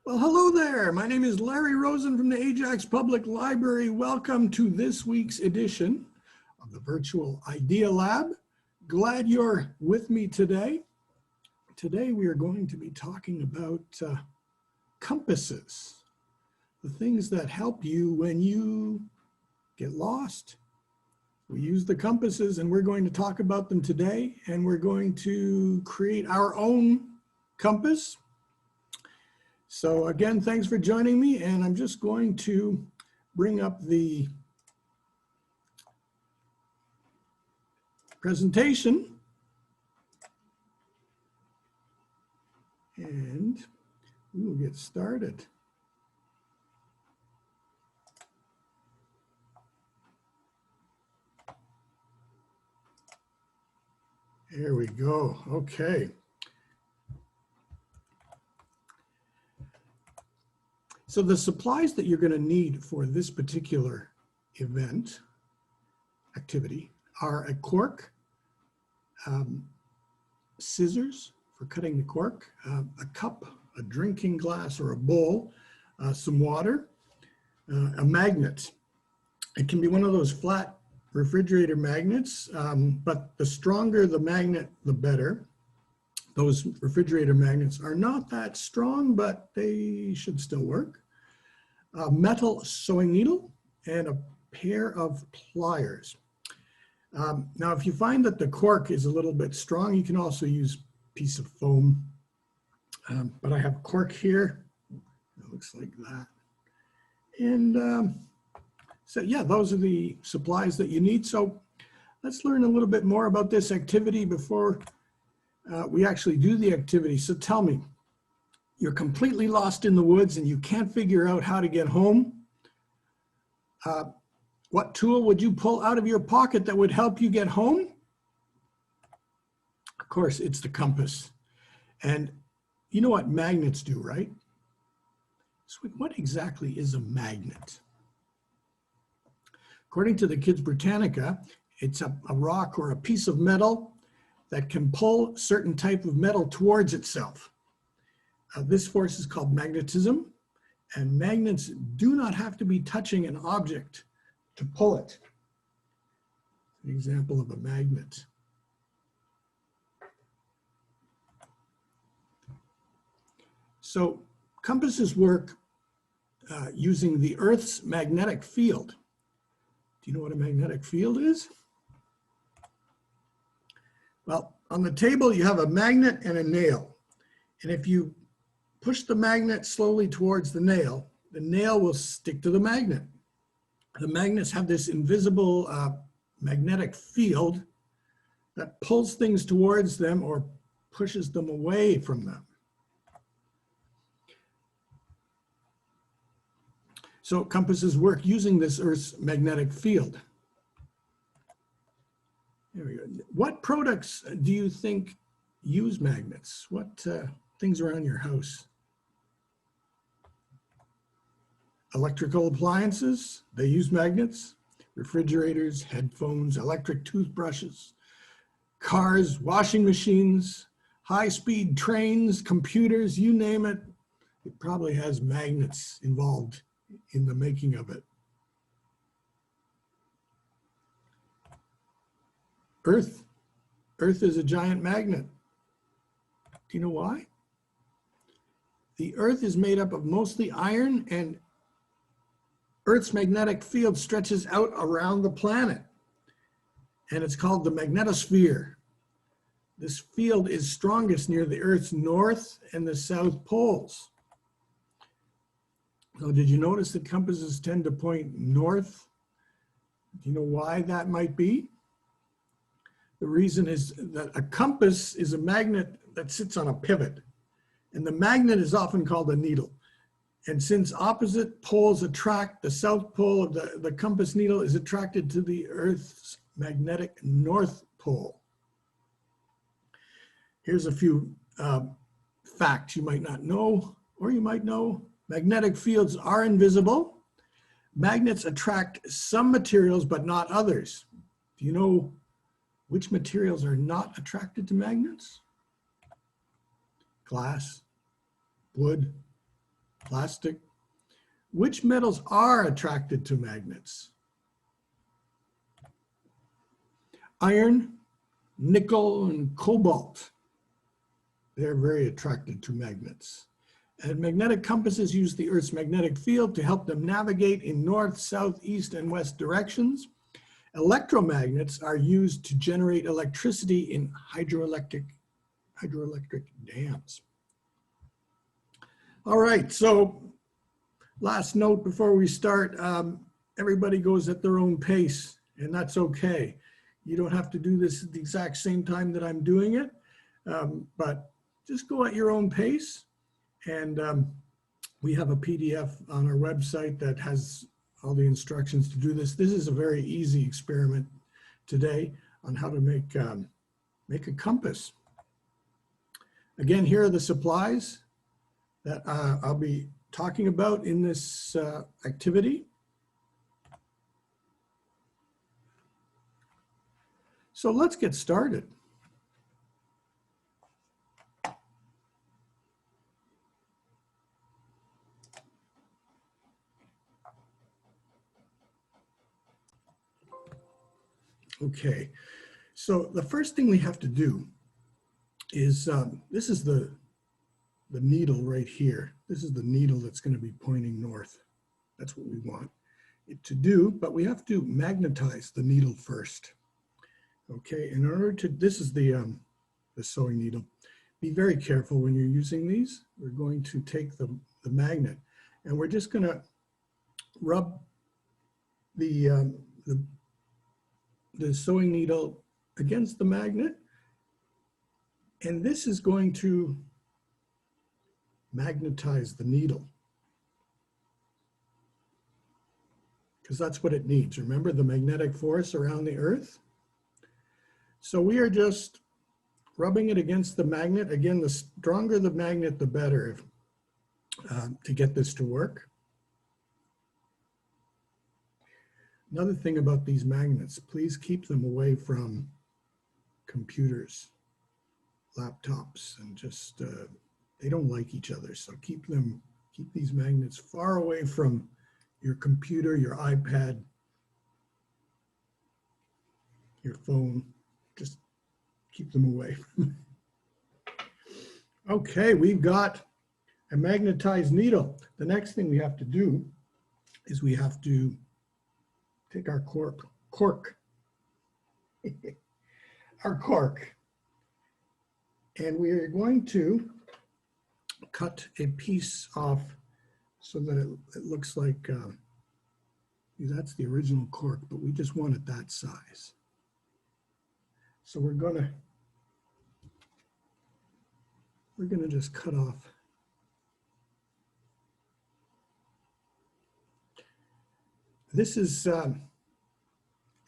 Well, hello there. My name is Larry Rosen from the Ajax Public Library. Welcome to this week's edition of the Virtual Idea Lab. Glad you're with me today. Today we are going to be talking about compasses, the things that help you when you get lost. We use the compasses and we're going to talk about them today, and we're going to create our own compass. So again, thanks for joining me, and I'm just going to bring up the presentation, and we will get started. There we go. Okay. So the supplies that you're going to need for this particular event, activity, are a cork, scissors for cutting the cork, a cup, a drinking glass or a bowl, some water, a magnet. It can be one of those flat refrigerator magnets, but the stronger the magnet, the better. Those refrigerator magnets are not that strong, but they should still work. A metal sewing needle and a pair of pliers. Now, if you find that the cork is a little bit strong, you can also use a piece of foam. But I have cork here. It looks like that. And so, yeah, those are the supplies that you need. So let's learn a little bit more about this activity before we actually do the activity. So tell me, you're completely lost in the woods and you can't figure out how to get home. What tool would you pull out of your pocket that would help you get home? Of course, it's the compass. And you know what magnets do, right? So what exactly is a magnet? According to the Kids Britannica, it's a rock or a piece of metal that can pull certain type of metal towards itself. This force is called magnetism, and magnets do not have to be touching an object to pull it. An example of a magnet. So compasses work using the Earth's magnetic field. Do you know what a magnetic field is? Well, on the table, you have a magnet and a nail. And if you push the magnet slowly towards the nail will stick to the magnet. The magnets have this invisible magnetic field that pulls things towards them or pushes them away from them. So compasses work using this Earth's magnetic field. There we go. What products do you think use magnets? What things around your house? Electrical appliances, they use magnets. Refrigerators, headphones, electric toothbrushes, cars, washing machines, high-speed trains, computers, you name it. It probably has magnets involved in the making of it. Earth is a giant magnet. Do you know why? The Earth is made up of mostly iron, and Earth's magnetic field stretches out around the planet, and it's called the magnetosphere. This field is strongest near the Earth's north and the south poles. So did you notice that compasses tend to point north? Do you know why that might be? The reason is that a compass is a magnet that sits on a pivot, and the magnet is often called a needle. And since opposite poles attract, the south pole of the compass needle is attracted to the Earth's magnetic north pole. Here's a few facts you might not know, or you might know. Magnetic fields are invisible. Magnets attract some materials, but not others. Do you know which materials are not attracted to magnets? Glass, wood, plastic. Which metals are attracted to magnets? Iron, nickel, and cobalt. They're very attracted to magnets. And magnetic compasses use the Earth's magnetic field to help them navigate in north, south, east, and west directions. Electromagnets are used to generate electricity in hydroelectric dams. All right, so last note before we start, everybody goes at their own pace, and that's okay. You don't have to do this at the exact same time that I'm doing it, but just go at your own pace. And we have a PDF on our website that has all the instructions to do this. This is a very easy experiment today on how to make a compass. Again, here are the supplies that I'll be talking about in this activity. So let's get started. Okay, so the first thing we have to do is, this is the needle right here. This is the needle that's going to be pointing north. That's what we want it to do, but we have to magnetize the needle first. Okay, in order to, this is the sewing needle. Be very careful when you're using these. We're going to take the magnet and we're just going to rub the sewing needle against the magnet, and this is going to magnetize the needle because that's what it needs. Remember the magnetic force around the Earth? So we are just rubbing it against the magnet. Again, the stronger the magnet, the better to get this to work. Another thing about these magnets, please keep them away from computers, laptops, and just, they don't like each other. So keep these magnets far away from your computer, your iPad, your phone. Just keep them away. Okay, we've got a magnetized needle. The next thing we have to do is we have to take our cork, our cork, and we are going to cut a piece off so that it looks like, that's the original cork, but we just want it that size. So we're gonna just cut off this is,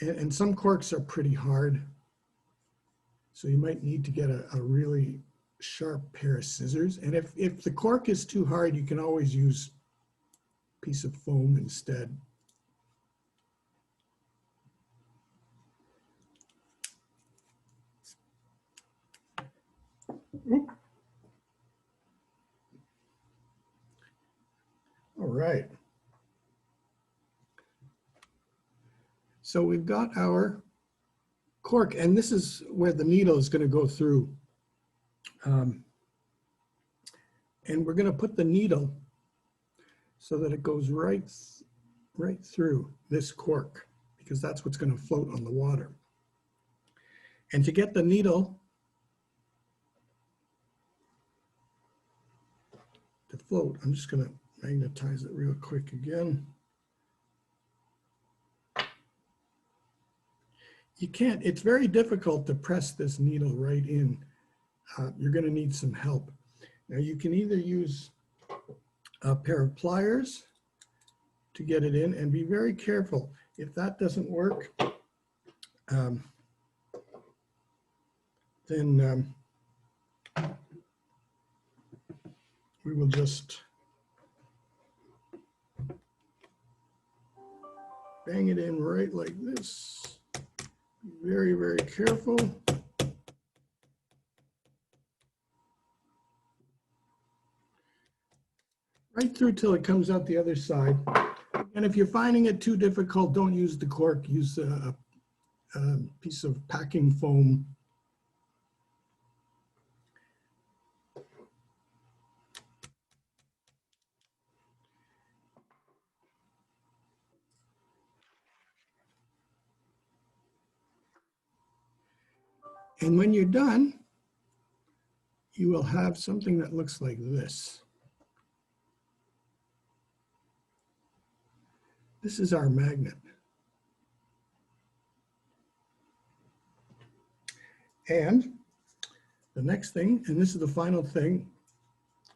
and some corks are pretty hard, so you might need to get a really sharp pair of scissors. And if the cork is too hard, you can always use a piece of foam instead. Oop. All right. So we've got our cork, and this is where the needle is going to go through. And we're going to put the needle so that it goes right through this cork, because that's what's going to float on the water. And to get the needle to float, I'm just going to magnetize it real quick again. You can't, it's very difficult to press this needle right in. You're going to need some help. Now you can either use a pair of pliers to get it in, and be very careful. If that doesn't work, then we will just bang it in right like this. Be very, very careful. right through till it comes out the other side. And if you're finding it too difficult, don't use the cork, use a piece of packing foam. And when you're done, you will have something that looks like this. This is our magnet. And the next thing, and this is the final thing,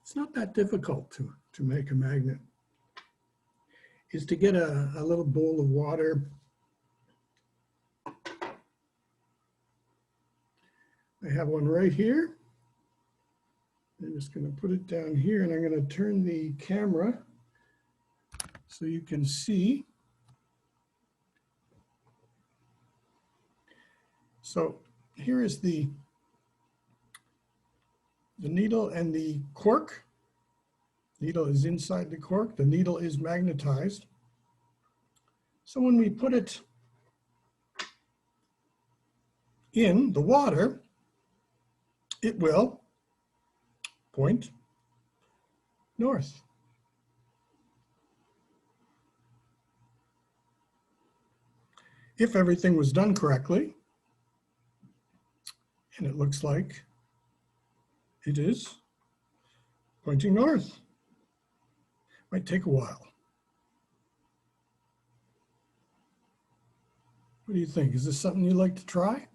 it's not that difficult to make a magnet, is to get a little bowl of water. I have one right here. I'm just going to put it down here, and I'm going to turn the camera so you can see. So here is the needle and the cork. Needle is inside the cork. The needle is magnetized. So when we put it in the water, it will point north. If everything was done correctly, and it looks like it is pointing north. Might take a while. What do you think? Is this something you'd like to try?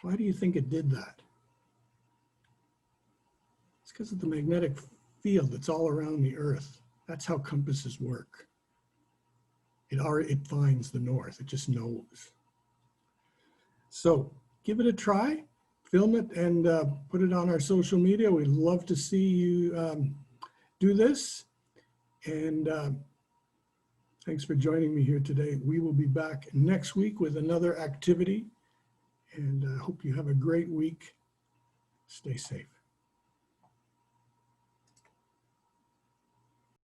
Why do you think it did that? It's because of the magnetic field that's all around the Earth. That's how compasses work. It finds the north, it just knows. So give it a try, film it, and put it on our social media. We'd love to see you do this. And thanks for joining me here today. We will be back next week with another activity. And I hope you have a great week. Stay safe.